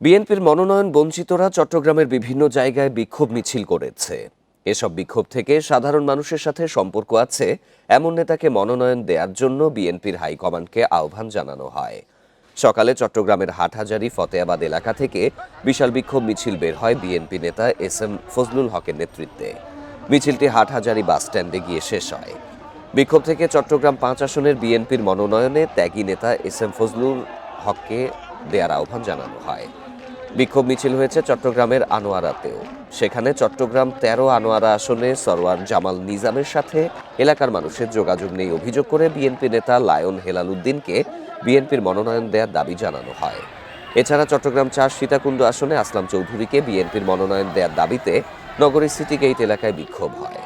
বিএনপির মনোনয়ন বঞ্চিতরা চট্টগ্রামের বিভিন্ন জায়গায় বিক্ষোভ মিছিল করেছে। এসব বিক্ষোভ থেকে সাধারণ মানুষের সাথে সম্পর্ক আছে এমন নেতাকে মনোনয়ন দেওয়ার জন্য বিএনপির হাইকমান্ডকে আহ্বান জানানো হয়। সকালে চট্টগ্রামের হাটহাজারী ফতেয়াবাদ এলাকা থেকে বিশাল বিক্ষোভ মিছিল বের হয় বিএনপি নেতা এস.এম. ফজলুল হকের নেতৃত্বে। মিছিলটি হাটহাজারী বাসস্ট্যান্ডে গিয়ে শেষ হয়। বিক্ষোভ থেকে চট্টগ্রাম ৫ আসনের বিএনপির মনোনয়নে ত্যাগী নেতা এস.এম. ফজলুল হককে দেওয়ার আহ্বান জানানো হয়। বিক্ষোভ মিছিল হয়েছে চট্টগ্রামের আনোয়ারাতেও। সেখানে চট্টগ্রাম ১৩ আনোয়ারা আসনে সরওয়ার জামাল নিজামের সাথে এলাকার মানুষের যোগাযোগ নেই অভিযোগ করে বিএনপি নেতা লায়ন হেলাল উদ্দিনকে বিএনপির মনোনয়ন দেওয়ার দাবি জানানো হয়। এছাড়া চট্টগ্রাম ৪ সীতাকুণ্ড আসনে আসলাম চৌধুরীকে বিএনপির মনোনয়ন দেওয়ার দাবিতে নগরীর সিটি গেইট এলাকায় বিক্ষোভ হয়।